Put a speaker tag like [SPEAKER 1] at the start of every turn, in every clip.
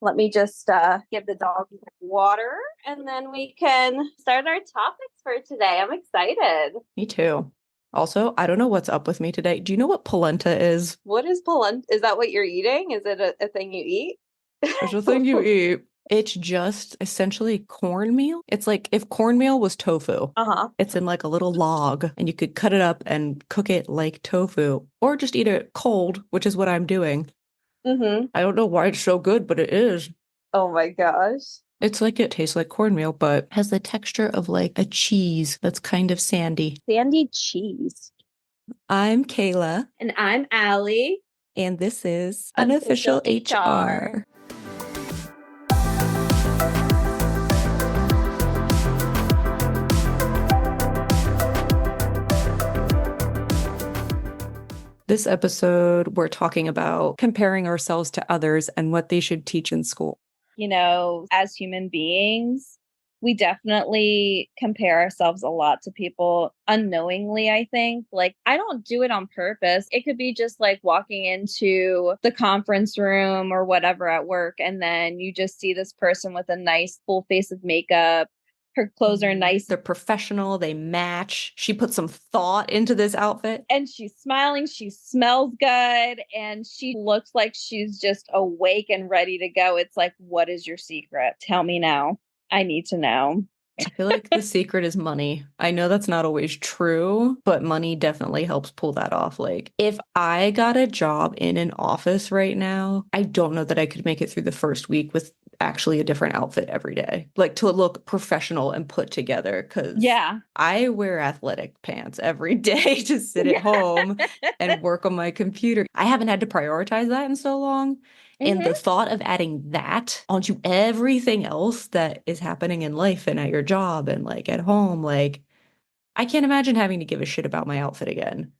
[SPEAKER 1] Let me just give the dog water and then we can start our topics for today. I'm excited.
[SPEAKER 2] Me too. Also, I don't know what's up with me today. Do you know what polenta is?
[SPEAKER 1] What is polenta? Is that what you're eating? Is it a thing you eat?
[SPEAKER 2] There's a thing you eat. It's just essentially cornmeal. It's like if cornmeal was tofu.
[SPEAKER 1] Uh-huh.
[SPEAKER 2] It's in like a little log and you could cut it up and cook it like tofu or just eat it cold, which is what I'm doing.
[SPEAKER 1] Mm-hmm.
[SPEAKER 2] I don't know why it's so good, but it is.
[SPEAKER 1] Oh my gosh.
[SPEAKER 2] It's like it tastes like cornmeal, but has the texture of like a cheese that's kind of sandy.
[SPEAKER 1] Sandy cheese.
[SPEAKER 2] I'm Kayla.
[SPEAKER 1] And I'm Allie.
[SPEAKER 2] And this is
[SPEAKER 1] Unofficial
[SPEAKER 2] Unofficial
[SPEAKER 1] HR.
[SPEAKER 2] HR. This episode, we're talking about comparing ourselves to others and what they should teach in school.
[SPEAKER 1] You know, as human beings, we definitely compare ourselves a lot to people unknowingly, I think. Like, I don't do it on purpose. It could be just like walking into the conference room or whatever at work, and then you just see this person with a nice full face of makeup. Her clothes are nice.
[SPEAKER 2] They're professional. They match. She put some thought into this outfit.
[SPEAKER 1] And she's smiling. She smells good. And she looks like she's just awake and ready to go. It's like, what is your secret? Tell me now. I need to know.
[SPEAKER 2] I feel like the secret is money. I know that's not always true, but money definitely helps pull that off. Like, if I got a job in an office right now, I don't know that I could make it through the first week with actually a different outfit every day, like to look professional and put together. Because I wear athletic pants every day to sit at home and work on my computer. I haven't had to prioritize that in so long. And the thought of adding that onto everything else that is happening in life and at your job and like at home, like I can't imagine having to give a shit about my outfit again.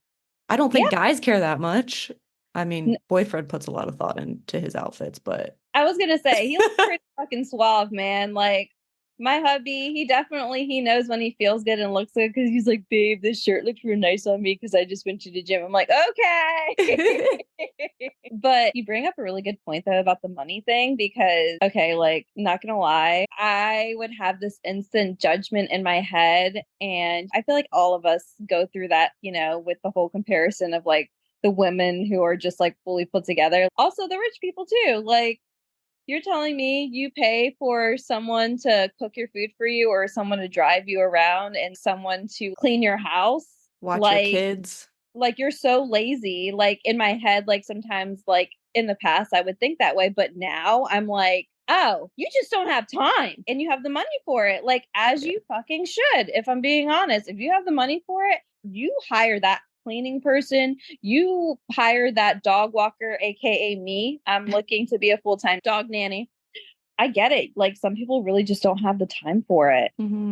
[SPEAKER 2] I don't think guys care that much. I mean, boyfriend puts a lot of thought into his outfits, but
[SPEAKER 1] I was gonna say he looks pretty fucking suave, man. Like my hubby, he knows when he feels good and looks good because he's like, babe, this shirt looks real nice on me because I just went to the gym. I'm like, okay. But you bring up a really good point though about the money thing because okay, like not gonna lie, I would have this instant judgment in my head, and I feel like all of us go through that, you know, with the whole comparison of like the women who are just like fully put together. Also the rich people too. Like you're telling me you pay for someone to cook your food for you or someone to drive you around and someone to clean your house?
[SPEAKER 2] watch your kids.
[SPEAKER 1] Like you're so lazy. Like in my head, like sometimes like in the past I would think that way, but now I'm like, oh, you just don't have time and you have the money for it. Like as you fucking should, if I'm being honest. If you have the money for it, you hire that cleaning person, you hire that dog walker, aka me. I'm looking to be a full-time dog nanny. I get it. Like some people really just don't have the time for it.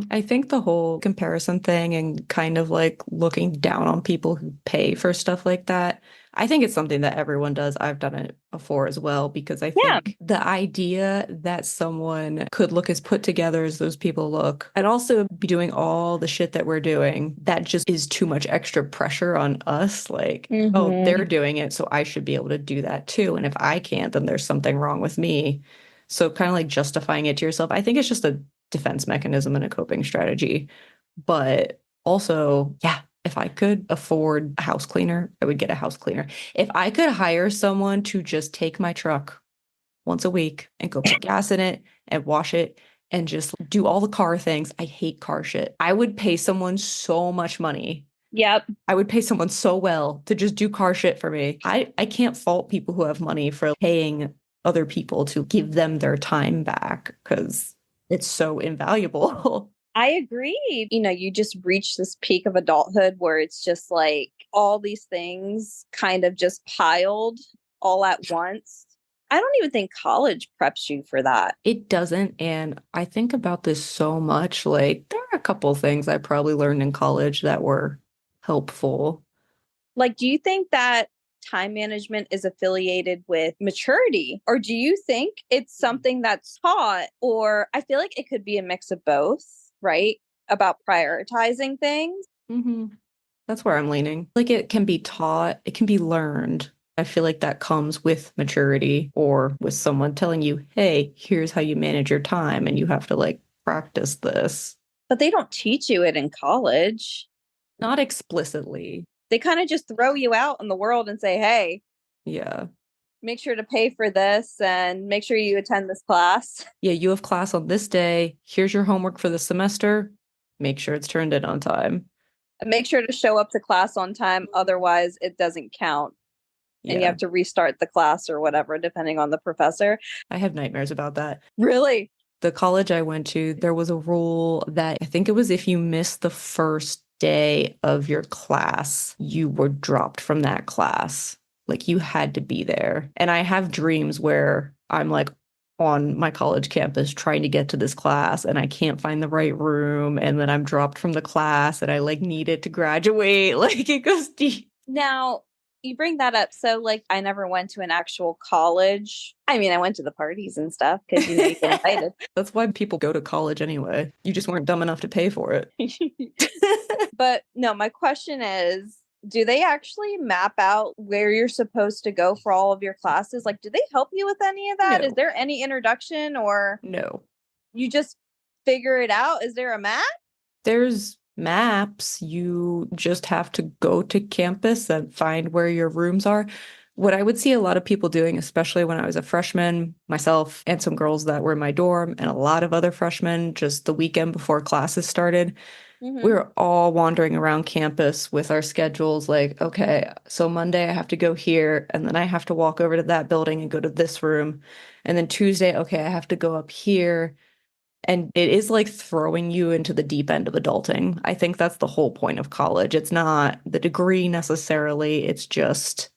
[SPEAKER 2] I think the whole comparison thing and kind of like looking down on people who pay for stuff like that, I think it's something that everyone does. I've done it before as well because I think the idea that someone could look as put together as those people look and also be doing all the shit that we're doing, that just is too much extra pressure on us. Like, oh, they're doing it, so I should be able to do that too. And if I can't, then there's something wrong with me. So kind of like justifying it to yourself, I think it's just a defense mechanism and a coping strategy. But also, yeah, if I could afford a house cleaner, I would get a house cleaner. If I could hire someone to just take my truck once a week and go put gas in it and wash it and just do all the car things. I hate car shit. I would pay someone so much money.
[SPEAKER 1] Yep.
[SPEAKER 2] I would pay someone so well to just do car shit for me. I can't fault people who have money for paying other people to give them their time back because it's so invaluable.
[SPEAKER 1] I agree. You know, you just reach this peak of adulthood where it's just like all these things kind of just piled all at once. I don't even think college preps you for that.
[SPEAKER 2] It doesn't. And I think about this so much. Like, there are a couple things I probably learned in college that were helpful.
[SPEAKER 1] Like, do you think that time management is affiliated with maturity? Or do you think it's something that's taught? Or I feel like it could be a mix of both, right? About prioritizing things.
[SPEAKER 2] That's where I'm leaning. Like, it can be taught, it can be learned. I feel like that comes with maturity or with someone telling you, hey, here's how you manage your time and you have to like practice this.
[SPEAKER 1] But they don't teach you it in college.
[SPEAKER 2] Not explicitly.
[SPEAKER 1] They kind of just throw you out in the world and say, hey,
[SPEAKER 2] Yeah.
[SPEAKER 1] make sure to pay for this and make sure you attend this class.
[SPEAKER 2] Yeah, you have class on this day. Here's your homework for the semester. Make sure it's turned in on time.
[SPEAKER 1] And make sure to show up to class on time. Otherwise, it doesn't count. And you
[SPEAKER 2] Yeah.
[SPEAKER 1] have to restart the class or whatever, depending on the professor.
[SPEAKER 2] I have nightmares about that.
[SPEAKER 1] Really?
[SPEAKER 2] The college I went to, there was a rule that I think it was if you missed the first day of your class, you were dropped from that class. Like you had to be there. And I have dreams where I'm like on my college campus trying to get to this class and I can't find the right room. And then I'm dropped from the class and I like need it to graduate. Like it goes deep.
[SPEAKER 1] Now, you bring that up. So, like, I never went to an actual college. I mean, I went to the parties and stuff because, you know, you get invited.
[SPEAKER 2] That's why people go to college anyway. You just weren't dumb enough to pay for it.
[SPEAKER 1] But no, my question is, do they actually map out where you're supposed to go for all of your classes? Like, do they help you with any of that?
[SPEAKER 2] No.
[SPEAKER 1] Is there any introduction or
[SPEAKER 2] No.
[SPEAKER 1] you just figure it out? Is there a map?
[SPEAKER 2] There's maps. You just have to go to campus and find where your rooms are. What I would see a lot of people doing, especially when I was a freshman, myself and some girls that were in my dorm, and a lot of other freshmen just the weekend before classes started, we were all wandering around campus with our schedules like, okay, so Monday I have to go here, and then I have to walk over to that building and go to this room. And then Tuesday, okay, I have to go up here. And it is like throwing you into the deep end of adulting. I think that's the whole point of college. It's not the degree necessarily. It's just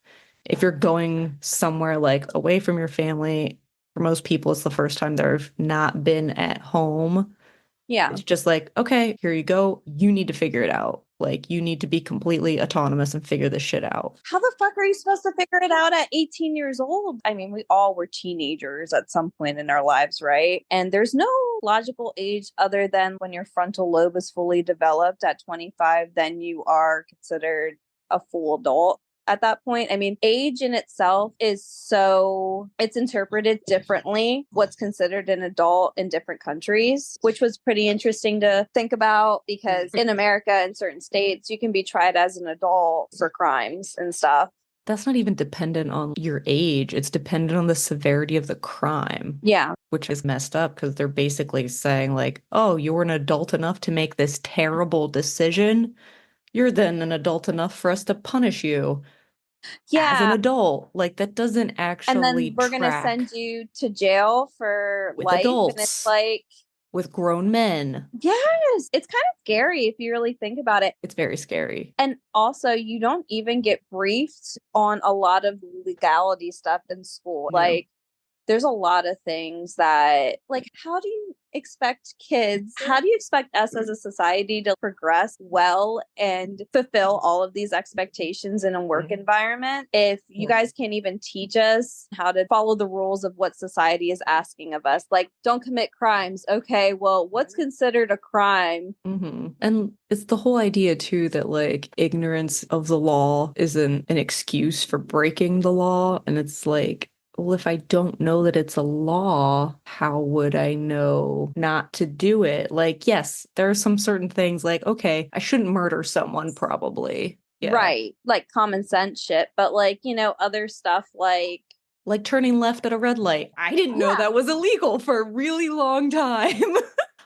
[SPEAKER 2] if you're going somewhere like away from your family, for most people, it's the first time they've not been at home.
[SPEAKER 1] Yeah.
[SPEAKER 2] It's just like, okay, here you go. You need to figure it out. Like, you need to be completely autonomous and figure this shit out.
[SPEAKER 1] How the fuck are you supposed to figure it out at 18 years old? I mean, we all were teenagers at some point in our lives, right? And there's no logical age other than when your frontal lobe is fully developed at 25, then you are considered a full adult. At that point, I mean, age in itself is so, it's interpreted differently, what's considered an adult in different countries, which was pretty interesting to think about because in America, in certain states, you can be tried as an adult for crimes and stuff.
[SPEAKER 2] That's not even dependent on your age. It's dependent on the severity of the crime.
[SPEAKER 1] Yeah.
[SPEAKER 2] Which is messed up because they're basically saying, like, oh, you were an adult enough to make this terrible decision. You're then an adult enough for us to punish you.
[SPEAKER 1] Yeah.
[SPEAKER 2] As an adult. Like, that doesn't actually
[SPEAKER 1] and then we're going to send you to jail for
[SPEAKER 2] with
[SPEAKER 1] life.
[SPEAKER 2] adults.
[SPEAKER 1] And it's like,
[SPEAKER 2] with grown men.
[SPEAKER 1] Yes. It's kind of scary if you really think about it.
[SPEAKER 2] It's very scary.
[SPEAKER 1] And also, you don't even get briefed on a lot of legality stuff in school.
[SPEAKER 2] Yeah.
[SPEAKER 1] Like, there's a lot of things that, like, how do you expect us as a society to progress well and fulfill all of these expectations in a work environment if you guys can't even teach us how to follow the rules of what society is asking of us? Like, don't commit crimes. Okay, well, what's considered a crime?
[SPEAKER 2] Mm-hmm. And it's the whole idea, too, that, like, ignorance of the law isn't an excuse for breaking the law. And it's like, well, if I don't know that it's a law, how would I know not to do it? Like, yes, there are some certain things like, okay, I shouldn't murder someone probably. Yeah.
[SPEAKER 1] Right. Like common sense shit. But like, you know, other stuff like
[SPEAKER 2] turning left at a red light. I didn't know that was illegal for a really long time.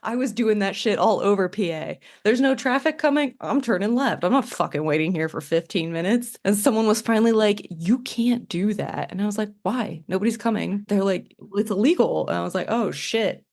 [SPEAKER 2] I was doing that shit all over PA. There's no traffic coming. I'm turning left. I'm not fucking waiting here for 15 minutes. And someone was finally like, you can't do that. And I was like, why? Nobody's coming. They're like, it's illegal. And I was like, oh shit.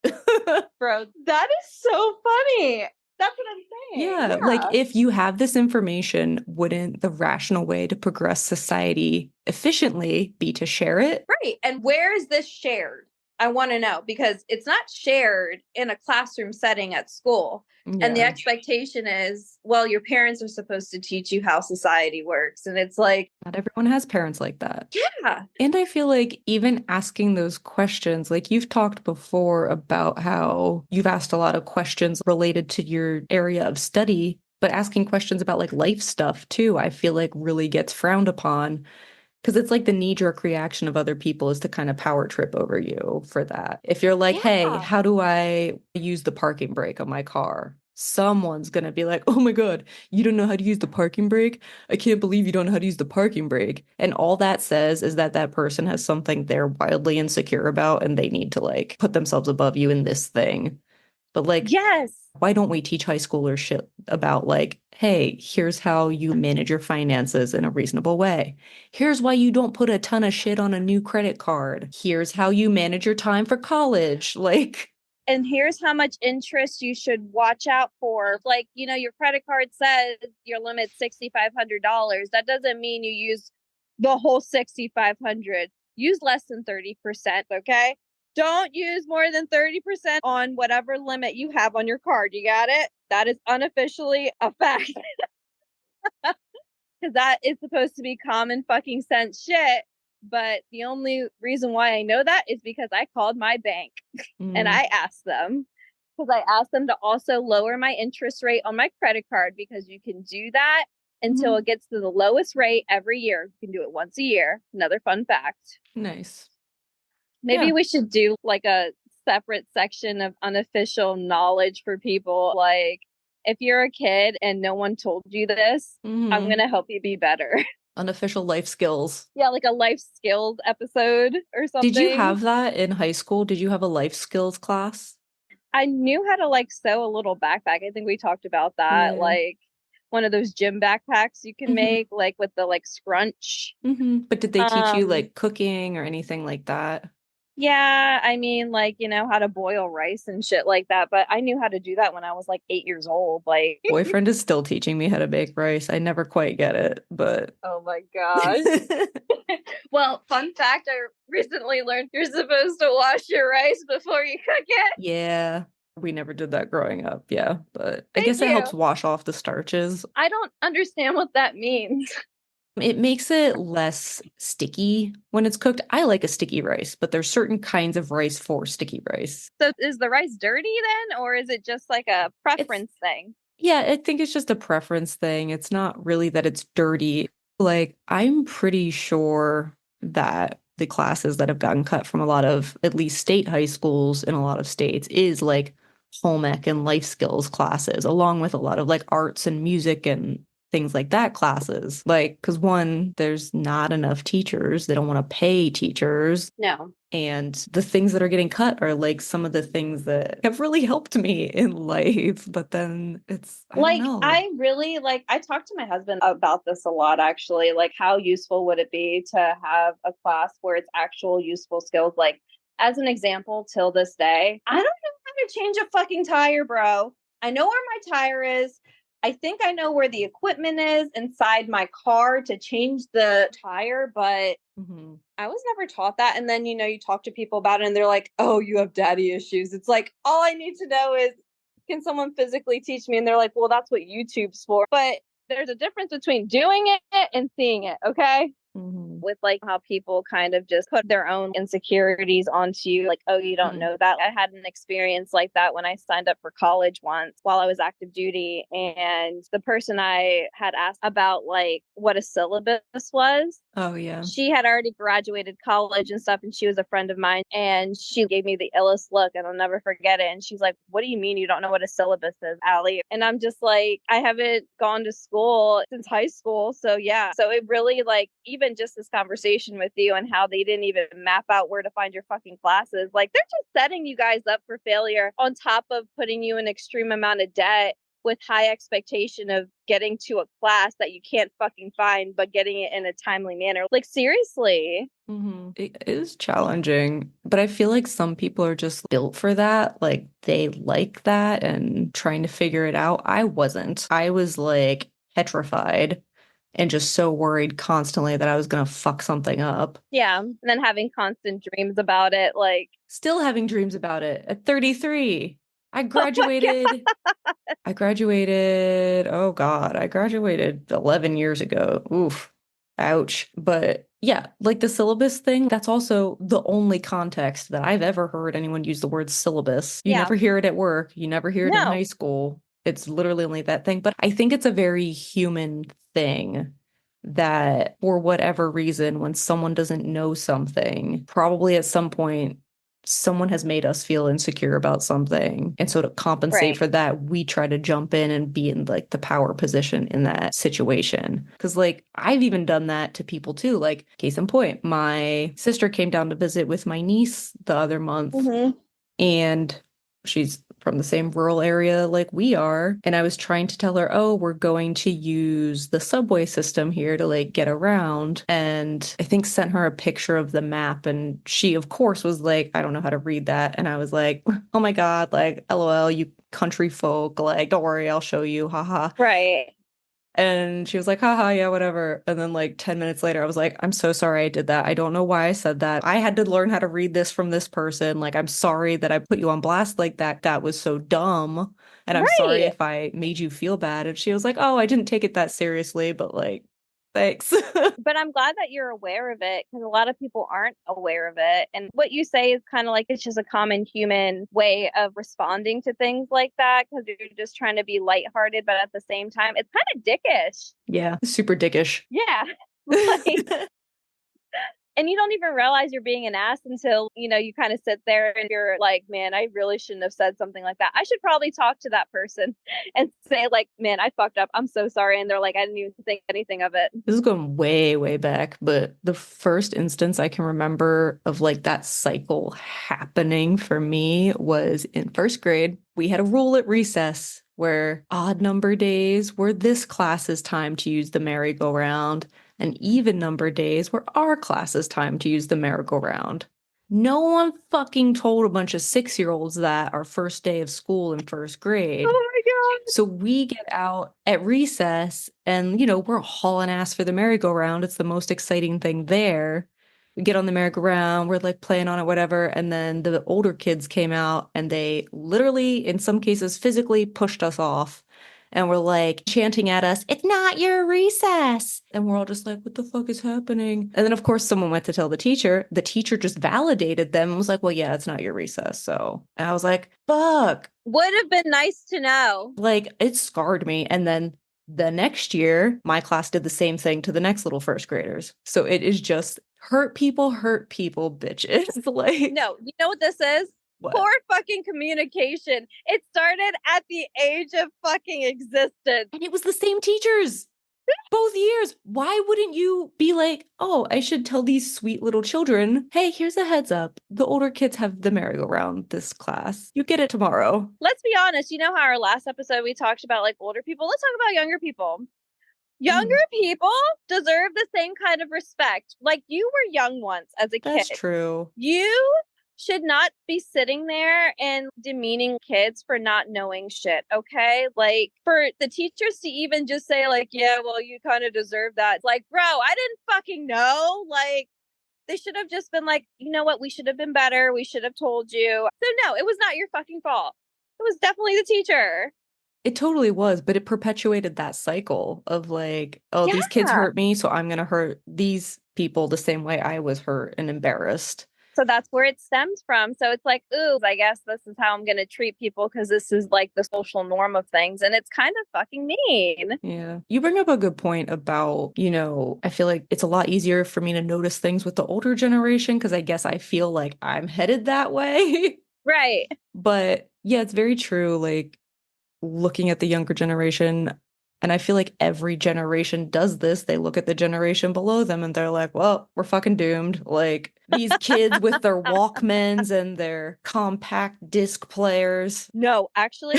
[SPEAKER 1] Bro, that is so funny. That's what I'm saying.
[SPEAKER 2] Yeah, like if you have this information, wouldn't the rational way to progress society efficiently be to share it?
[SPEAKER 1] Right. And where is this shared? I want to know because it's not shared in a classroom setting at school. Yeah. And the expectation is, well, your parents are supposed to teach you how society works. And it's like,
[SPEAKER 2] not everyone has parents like that.
[SPEAKER 1] Yeah.
[SPEAKER 2] And I feel like even asking those questions, like you've talked before about how you've asked a lot of questions related to your area of study, but asking questions about like life stuff too, I feel like really gets frowned upon. Because it's like the knee-jerk reaction of other people is to kind of power trip over you for that. If you're like, hey,
[SPEAKER 1] Yeah.
[SPEAKER 2] how do I use the parking brake on my car? Someone's gonna be like, oh my God, you don't know how to use the parking brake? I can't believe you don't know how to use the parking brake. And all that says is that that person has something they're wildly insecure about and they need to like put themselves above you in this thing. But like,
[SPEAKER 1] Yes.
[SPEAKER 2] why don't we teach high schoolers shit about like, hey, here's how you manage your finances in a reasonable way. Here's why you don't put a ton of shit on a new credit card. Here's how you manage your time for college. Like,
[SPEAKER 1] And here's how much interest you should watch out for. Like, your credit card says your limit's $6,500. That doesn't mean you use the whole 6,500. Use less than 30%, okay? Don't use more than 30% on whatever limit you have on your card. You got it? That is unofficially a fact. Because that is supposed to be common fucking sense shit. But the only reason why I know that is because I called my bank and I asked them, because I asked them to also lower my interest rate on my credit card, because you can do that until it gets to the lowest rate every year. You can do it once a year. Another fun fact.
[SPEAKER 2] nice.
[SPEAKER 1] Maybe
[SPEAKER 2] Yeah.
[SPEAKER 1] we should do like a separate section of unofficial knowledge for people. Like, if you're a kid and no one told you this, I'm going to help you be better.
[SPEAKER 2] Unofficial life skills.
[SPEAKER 1] Yeah, like a life skills episode or
[SPEAKER 2] Did you
[SPEAKER 1] something.
[SPEAKER 2] have that in high school? Did you have a life skills class?
[SPEAKER 1] I knew how to like sew a little backpack. I think we talked about that.
[SPEAKER 2] Yeah.
[SPEAKER 1] Like one of those gym backpacks you can make, like with the like scrunch.
[SPEAKER 2] But did they teach you
[SPEAKER 1] Um,
[SPEAKER 2] like cooking or anything like that?
[SPEAKER 1] yeah, I mean, like, how to boil rice and shit like that. But I knew how to do that when I was like 8 years old. Like,
[SPEAKER 2] Boyfriend is still teaching me how to bake rice. I never quite get it, but
[SPEAKER 1] oh my gosh. Well, fun fact, I recently learned you're supposed to wash your rice before you cook it.
[SPEAKER 2] yeah, we never did that growing up. Yeah, but I
[SPEAKER 1] Thank
[SPEAKER 2] guess it
[SPEAKER 1] you.
[SPEAKER 2] helps wash off the starches.
[SPEAKER 1] I don't understand what that means.
[SPEAKER 2] It makes it less sticky when it's cooked. I like a sticky rice, but there's certain kinds of rice for sticky rice.
[SPEAKER 1] So is the rice dirty then, or is it just like a
[SPEAKER 2] It's
[SPEAKER 1] preference thing?
[SPEAKER 2] Yeah, I think it's just a preference thing. It's not really that it's dirty. Like, I'm pretty sure that the classes that have gotten cut from a lot of at least state high schools in a lot of states is like home ec and life skills classes, along with a lot of like arts and music and things like that classes. Like, because one, there's not enough teachers. They don't want to pay teachers.
[SPEAKER 1] No.
[SPEAKER 2] And the things that are getting cut are like some of the things that have really helped me in life. But then I don't
[SPEAKER 1] Like,
[SPEAKER 2] know.
[SPEAKER 1] I talked to my husband about this a lot, actually. Like, how useful would it be to have a class where it's actual useful skills? Like, as an example, till this day, I don't know how to change a fucking tire, bro. I know where my tire is. I think I know where the equipment is inside my car to change the tire, but I was never taught that. And then, you talk to people about it and they're like, oh, you have daddy issues. It's like, all I need to know is, can someone physically teach me? And they're like, well, that's what YouTube's for. But there's a difference between doing it and seeing it. Okay. With like how people kind of just put their own insecurities onto you, like, oh, you don't know that. I had an experience like that when I signed up for college once while I was active duty, and the person I had asked about like what a syllabus was,
[SPEAKER 2] Oh, yeah.
[SPEAKER 1] she had already graduated college and stuff, and she was a friend of mine, and she gave me the illest look, and I'll never forget it. And she's like, what do you mean you don't know what a syllabus is, Allie? And I'm just like, I haven't gone to school since high school. So yeah, so it really, like, even just this conversation with you and how they didn't even map out where to find your fucking classes, like, they're just setting you guys up for failure on top of putting you in extreme amount of debt with high expectation of getting to a class that you can't fucking find, but getting it in a timely manner. Like, seriously.
[SPEAKER 2] It is challenging, but I feel like some people are just built for that. Like they like that and trying to figure it out. I wasn't. I was like petrified and just so worried constantly that I was going to fuck something up.
[SPEAKER 1] Yeah. And then having constant dreams about it. Like,
[SPEAKER 2] Still having dreams about it at 33. I
[SPEAKER 1] oh my
[SPEAKER 2] graduated. Oh God, I graduated 11 years ago. Oof, ouch. But yeah, like the syllabus thing, that's also the only context that I've ever heard anyone use the word syllabus. You
[SPEAKER 1] yeah.
[SPEAKER 2] never hear it at work, you never hear it in high
[SPEAKER 1] No.
[SPEAKER 2] school. It's literally only that thing. But I think it's a very human thing that for whatever reason, when someone doesn't know something, probably at some point, someone has made us feel insecure about something. And so to compensate
[SPEAKER 1] Right.
[SPEAKER 2] for that, we try to jump in and be in like the power position in that situation. Cause like I've even done that to people too. Like, case in point, my sister came down to visit with my niece the other month,
[SPEAKER 1] Mm-hmm.
[SPEAKER 2] and she's from the same rural area like we are. And I was trying to tell her, oh, we're going to use the subway system here to like get around. And I think sent her a picture of the map. And she, of course, was like, I don't know how to read that. And I was like, oh my God, like, LOL, you country folk. Like, don't worry, I'll show you. Haha.
[SPEAKER 1] Right.
[SPEAKER 2] And she was like, haha, yeah, whatever. And then like 10 minutes later, I was like, I'm so sorry I did that. I don't know why I said that. I had to learn how to read this from this person. Like, I'm sorry that I put you on blast like that. That was so dumb. And I'm sorry
[SPEAKER 1] Right.
[SPEAKER 2] if I made you feel bad. And she was like, oh, I didn't take it that seriously, but like, thanks.
[SPEAKER 1] But I'm glad that you're aware of it because a lot of people aren't aware of it. And what you say is kind of like it's just a common human way of responding to things like that because you're just trying to be lighthearted, but at the same time, it's kind of dickish.
[SPEAKER 2] Yeah, super dickish.
[SPEAKER 1] Yeah. Like, and you don't even realize you're being an ass until, you kind of sit there and you're like, man, I really shouldn't have said something like that. I should probably talk to that person and say, like, man, I fucked up. I'm so sorry. And they're like, I didn't even think anything of it.
[SPEAKER 2] This is going way, way back, but the first instance I can remember of like that cycle happening for me was in first grade. We had a rule at recess where odd number days were this class's time to use the merry-go-round, and even number days were our class's time to use the merry-go-round. No one fucking told a bunch of 6-year-olds that our first day of school in first grade.
[SPEAKER 1] Oh my God.
[SPEAKER 2] So we get out at recess and, we're hauling ass for the merry-go-round. It's the most exciting thing there. We get on the merry-go-round, we're like playing on it, whatever. And then the older kids came out and they literally, in some cases, physically pushed us off and were like chanting at us, "It's not your recess." And we're all just like, what the fuck is happening? And then, of course, someone went to tell the teacher. The teacher just validated them and was like, well, yeah, it's not your recess. So, and I was like, fuck.
[SPEAKER 1] Would have been nice to know.
[SPEAKER 2] Like, it scarred me. And then the next year, my class did the same thing to the next little first graders. So it is just hurt people, bitches. Like,
[SPEAKER 1] No, you know what this is?
[SPEAKER 2] what?
[SPEAKER 1] Poor fucking communication. It started at the age of fucking existence.
[SPEAKER 2] And it was the same teachers both years. Why wouldn't you be like, oh, I should tell these sweet little children, hey, here's a heads up. The older kids have the merry-go-round this class. You get it tomorrow.
[SPEAKER 1] Let's be honest. You know how our last episode we talked about like older people? Let's talk about younger people. Younger people deserve the same kind of respect. Like you were young once as a kid.
[SPEAKER 2] That's true.
[SPEAKER 1] You should not be sitting there and demeaning kids for not knowing shit, okay? Like for the teachers to even just say like, yeah, well, you kind of deserve that. It's like, bro, I didn't fucking know. Like they should have just been like, you know what? We should have been better. We should have told you. So no, it was not your fucking fault. It was definitely the teacher.
[SPEAKER 2] It totally was, but it perpetuated that cycle of like, oh, these kids
[SPEAKER 1] Yeah.
[SPEAKER 2] hurt me, so I'm gonna hurt these people the same way I was hurt and embarrassed.
[SPEAKER 1] So that's where it stems from. So it's like, ooh, I guess this is how I'm going to treat people because this is like the social norm of things. And it's kind of fucking mean.
[SPEAKER 2] Yeah. You bring up a good point about, I feel like it's a lot easier for me to notice things with the older generation because I guess I feel like I'm headed that way.
[SPEAKER 1] Right.
[SPEAKER 2] But yeah, it's very true. Like looking at the younger generation, and I feel like every generation does this. They look at the generation below them and they're like, well, we're fucking doomed. Like these kids with their Walkmans and their compact disc players.
[SPEAKER 1] No, actually,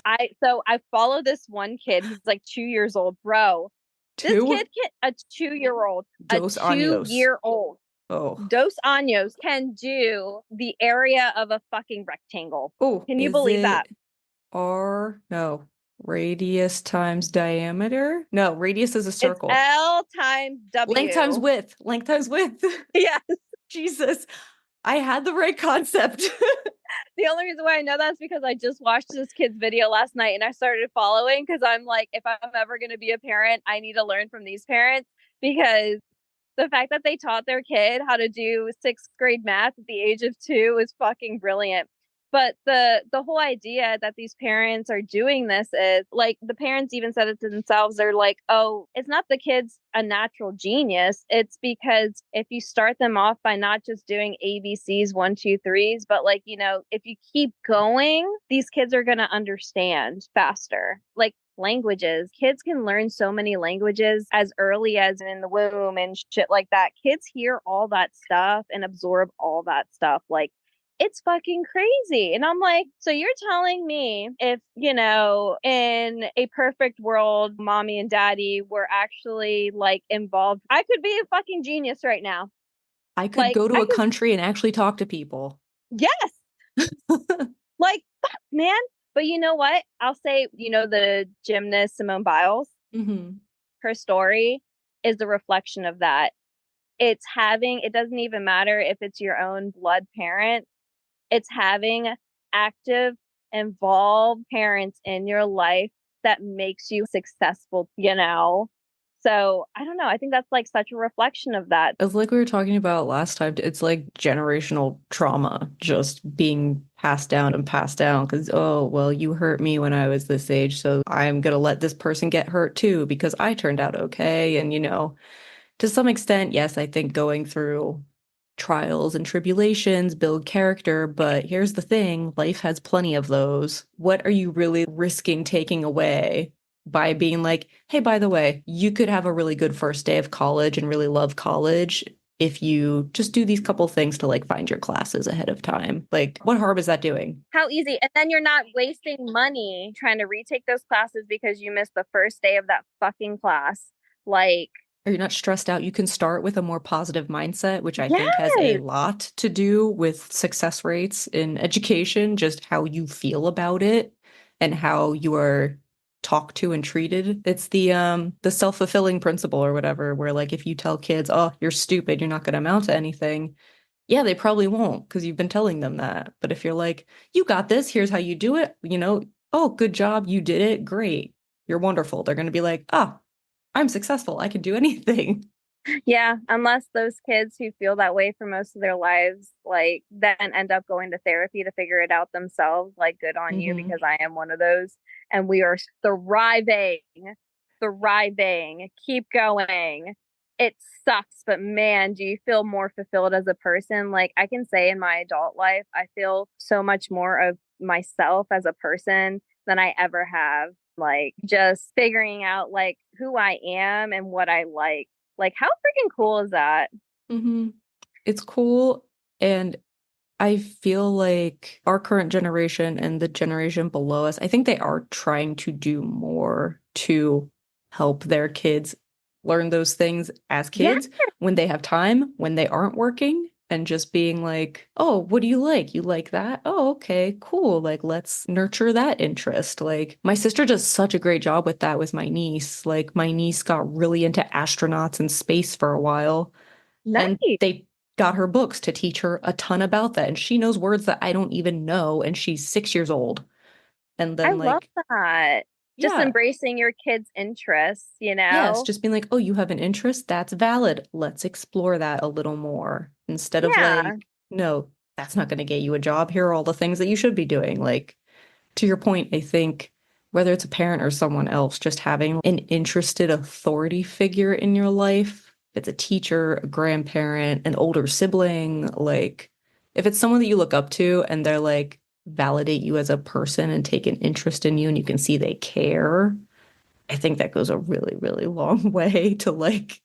[SPEAKER 1] I follow this one kid. He's like 2 years old, bro. This kid can a 2-year-old,
[SPEAKER 2] Dos
[SPEAKER 1] a
[SPEAKER 2] años.
[SPEAKER 1] 2-year-old.
[SPEAKER 2] Oh.
[SPEAKER 1] Dos años can do the area of a fucking rectangle.
[SPEAKER 2] Oh,
[SPEAKER 1] can you believe that?
[SPEAKER 2] No. Radius times diameter? No, radius is a circle.
[SPEAKER 1] It's L times W.
[SPEAKER 2] Length times width. Length times width.
[SPEAKER 1] Yes.
[SPEAKER 2] Jesus. I had the right concept.
[SPEAKER 1] The only reason why I know that is because I just watched this kid's video last night and I started following because I'm like, if I'm ever going to be a parent, I need to learn from these parents because the fact that they taught their kid how to do 6th grade math at the age of 2 is fucking brilliant. But the whole idea that these parents are doing this is like the parents even said it to themselves. They're like, oh, it's not the kids a natural genius. It's because if you start them off by not just doing ABCs, one, two, threes, but like, you know, if you keep going, these kids are going to understand faster. Like languages, kids can learn so many languages as early as in the womb and shit like that. Kids hear all that stuff and absorb all that stuff. Like, it's fucking crazy. And I'm like, so you're telling me if, you know, in a perfect world, mommy and daddy were actually like involved, I could be a fucking genius right now.
[SPEAKER 2] I could
[SPEAKER 1] Like,
[SPEAKER 2] go to
[SPEAKER 1] I
[SPEAKER 2] a
[SPEAKER 1] could,
[SPEAKER 2] country and actually talk to people.
[SPEAKER 1] yes, like, fuck, man. But you know what? I'll say, you know, the gymnast Simone Biles,
[SPEAKER 2] Hmm.
[SPEAKER 1] her story is the reflection of that. It's having, it doesn't even matter if it's your own blood parent, it's having active, involved parents in your life that makes you successful, you know? So I don't know. I think that's like such a reflection of that.
[SPEAKER 2] It's like we were talking about last time. It's like generational trauma just being passed down because, oh, well, you hurt me when I was this age, so I'm gonna let this person get hurt too because I turned out okay. And, to some extent, yes, I think going through trials and tribulations build character, but here's the thing, life has plenty of those. What are you really risking taking away by being like, hey, by the way, you could have a really good first day of college and really love college if you just do these couple things to like find your classes ahead of time. Like, what harm is that doing?
[SPEAKER 1] How easy. And then you're not wasting money trying to retake those classes because you missed the first day of that fucking class. Like,
[SPEAKER 2] Are you not stressed out? You can start with a more positive mindset, which I think has a
[SPEAKER 1] yes.
[SPEAKER 2] lot to do with success rates in education, just how you feel about it and how you are talked to and treated. It's the self-fulfilling principle or whatever, where like if you tell kids, "Oh, you're stupid, you're not going to amount to anything." Yeah, they probably won't because you've been telling them that. But if you're like, "You got this, here's how you do it," "Oh, good job, you did it. Great. You're wonderful." They're going to be like, "Ah, I'm successful. I can do anything."
[SPEAKER 1] Yeah, unless those kids who feel that way for most of their lives, like, then end up going to therapy to figure it out themselves, like, good on you,
[SPEAKER 2] Hmm.
[SPEAKER 1] because I am one of those. And we are thriving, thriving, keep going. It sucks, but man, do you feel more fulfilled as a person? Like, I can say in my adult life, I feel so much more of myself as a person than I ever have. Like, just figuring out, like, who I am and what I like, how freaking cool is that?
[SPEAKER 2] Hmm. It's cool. And I feel like our current generation and the generation below us, I think they are trying to do more to help their kids learn those things as
[SPEAKER 1] Yeah.
[SPEAKER 2] kids when they have time, when they aren't working, and just being like, oh, what do you like? You like that? Oh, okay, cool. Like, let's nurture that interest. Like, my sister does such a great job with that with my niece. Like, my niece got really into astronauts and space for a while. And
[SPEAKER 1] Nice.
[SPEAKER 2] they got her books to teach her a ton about that. And she knows words that I don't even know. And she's 6 years old. And
[SPEAKER 1] I
[SPEAKER 2] then,
[SPEAKER 1] love
[SPEAKER 2] like,
[SPEAKER 1] that. Just
[SPEAKER 2] yeah,
[SPEAKER 1] embracing your kids' interests, you
[SPEAKER 2] yes,
[SPEAKER 1] know?
[SPEAKER 2] just being like, oh, you have an interest? That's valid. Let's explore that a little more. Instead of
[SPEAKER 1] Yeah.
[SPEAKER 2] like, no, that's not going to get you a job. Here are all the things that you should be doing. Like, to your point, I think whether it's a parent or someone else, just having an interested authority figure in your life, if it's a teacher, a grandparent, an older sibling, like if it's someone that you look up to and they're like validate you as a person and take an interest in you and you can see they care, I think that goes a really, really long way to like,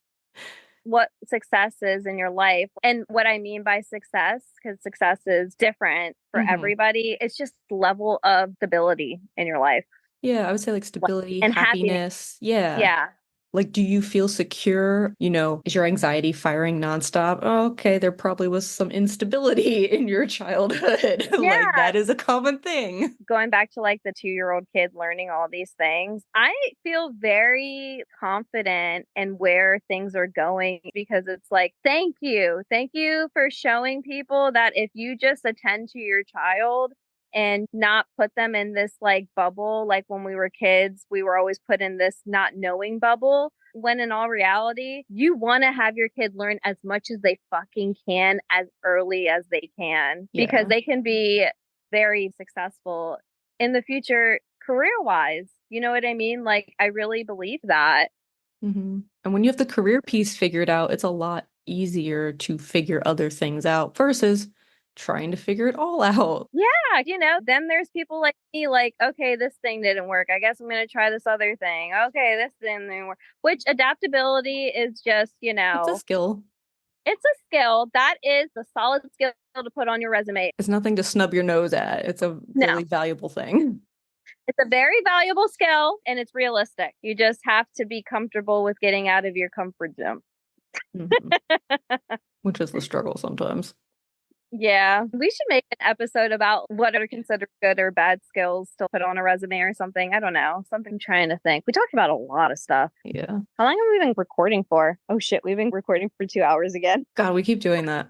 [SPEAKER 1] What success is in your life. And what I mean by success, because success is different for
[SPEAKER 2] mhm.
[SPEAKER 1] everybody, it's just level of stability in your life,
[SPEAKER 2] Yeah, I would say like
[SPEAKER 1] like,
[SPEAKER 2] stability,
[SPEAKER 1] and happiness.
[SPEAKER 2] happiness. Yeah.
[SPEAKER 1] Yeah.
[SPEAKER 2] Like, do you feel secure? Is your anxiety firing nonstop? Oh, okay, there probably was some instability in your childhood. Like,
[SPEAKER 1] Yeah.
[SPEAKER 2] that is a common thing.
[SPEAKER 1] Going back to like the 2-year-old kid learning all these things, I feel very confident in where things are going because it's like, thank you. Thank you for showing people that if you just attend to your child and not put them in this like bubble, like when we were kids, we were always put in this not knowing bubble. When in all reality, you want to have your kid learn as much as they fucking can as early as they can because
[SPEAKER 2] Yeah.
[SPEAKER 1] they can be very successful in the future career-wise. You know what I mean? Like, I really believe that.
[SPEAKER 2] And when you have the career piece figured out, it's a lot easier to figure other things out versus trying to figure it all out.
[SPEAKER 1] Yeah, then there's people like me, like, okay, this thing didn't work. I guess I'm gonna try this other thing. Okay, this thing didn't work. Which adaptability is just,
[SPEAKER 2] It's a skill.
[SPEAKER 1] it's a skill. That is the solid skill to put on your resume.
[SPEAKER 2] It's nothing to snub your nose at. It's a
[SPEAKER 1] No,
[SPEAKER 2] really valuable thing.
[SPEAKER 1] it's a very valuable skill and it's realistic. You just have to be comfortable with getting out of your comfort zone.
[SPEAKER 2] Mhm. Which is the struggle sometimes.
[SPEAKER 1] Yeah, we should make an episode about what are considered good or bad skills to put on a resume or something. I don't know. Something I'm trying to think. We talked about a lot of stuff.
[SPEAKER 2] Yeah.
[SPEAKER 1] How long have we been recording for? Oh shit, we've been recording for 2 hours again.
[SPEAKER 2] God, we keep doing that.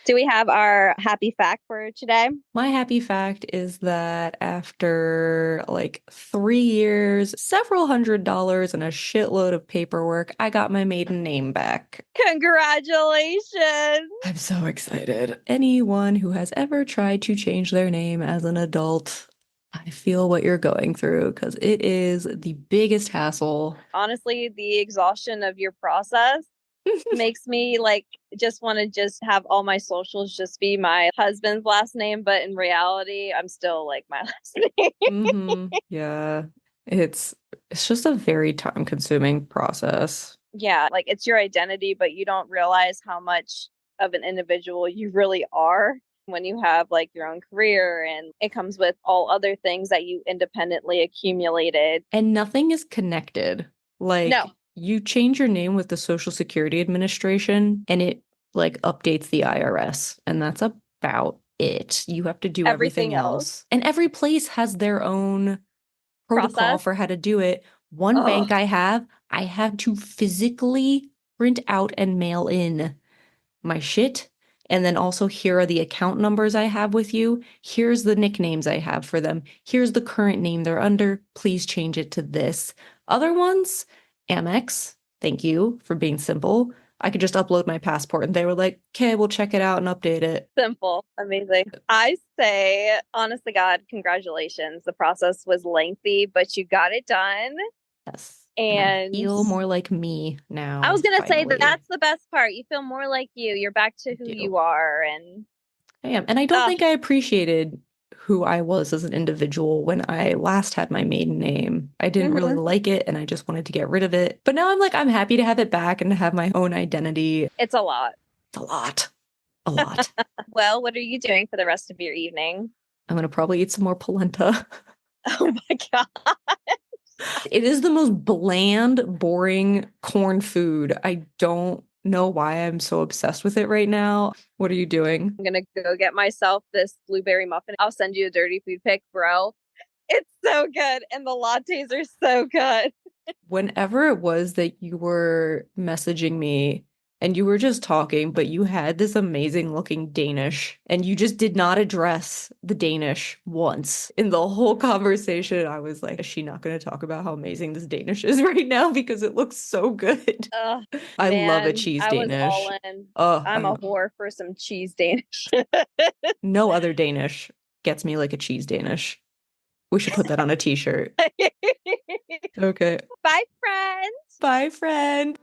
[SPEAKER 1] Do we have our happy fact for today?
[SPEAKER 2] My happy fact is that after like 3 years, several $100s, and a shitload of paperwork, I got my maiden name back.
[SPEAKER 1] Congratulations!
[SPEAKER 2] I'm so excited. Anyone who has ever tried to change their name as an adult, I feel what you're going through because it is the biggest hassle.
[SPEAKER 1] Honestly, the exhaustion of your process makes me like just want to just have all my socials just be my husband's last name, but in reality, I'm still like my last name.
[SPEAKER 2] Yeah. It's just a very time-consuming process.
[SPEAKER 1] Yeah, like it's your identity, but you don't realize how much of an individual you really are when you have like your own career and it comes with all other things that you independently accumulated.
[SPEAKER 2] And nothing is connected. Like,
[SPEAKER 1] No,
[SPEAKER 2] you change your name with the Social Security Administration and it like updates the IRS, and that's about it. You have to do everything
[SPEAKER 1] everything else.
[SPEAKER 2] else. And every place has their own protocol
[SPEAKER 1] Process.
[SPEAKER 2] for how to do it. One bank
[SPEAKER 1] Ugh.
[SPEAKER 2] I have to physically print out and mail in my shit. And then also, here are the account numbers I have with you. Here's the nicknames I have for them. Here's the current name they're under. Please change it to this. Other ones, Amex, thank you for being simple. I could just upload my passport and they were like, okay, we'll check it out and update it.
[SPEAKER 1] Simple. Amazing. I say, honest to God, congratulations. The process was lengthy, but you got it done.
[SPEAKER 2] Yes.
[SPEAKER 1] And
[SPEAKER 2] I feel more like me now.
[SPEAKER 1] I was going to say that
[SPEAKER 2] finally.
[SPEAKER 1] that's the best part. You feel more like you. You're back to who you are. And
[SPEAKER 2] I am. And I don't think I appreciated who I was as an individual when I last had my maiden name. I didn't really like it and I just wanted to get rid of it. But now I'm like, I'm happy to have it back and to have my own identity.
[SPEAKER 1] It's a lot.
[SPEAKER 2] It's a lot. A lot.
[SPEAKER 1] Well, what are you doing for the rest of your evening?
[SPEAKER 2] I'm going to probably eat some more polenta.
[SPEAKER 1] Oh my God.
[SPEAKER 2] It is the most bland, boring corn food. I don't know why I'm so obsessed with it right now. What are you doing?
[SPEAKER 1] I'm gonna go get myself this blueberry muffin. I'll send you a dirty food pic, bro. It's so good. And the lattes are so good.
[SPEAKER 2] Whenever it was that you were messaging me and you were just talking, but you had this amazing looking Danish and you just did not address the Danish once in the whole conversation, I was like, is she not going to talk about how amazing this Danish is right now? Because it looks so good. I love a cheese Danish.
[SPEAKER 1] I was all in. I'm a whore for some cheese Danish.
[SPEAKER 2] No other Danish gets me like a cheese Danish. We should put that on a t-shirt. Okay.
[SPEAKER 1] Bye, friends.
[SPEAKER 2] Bye, friend.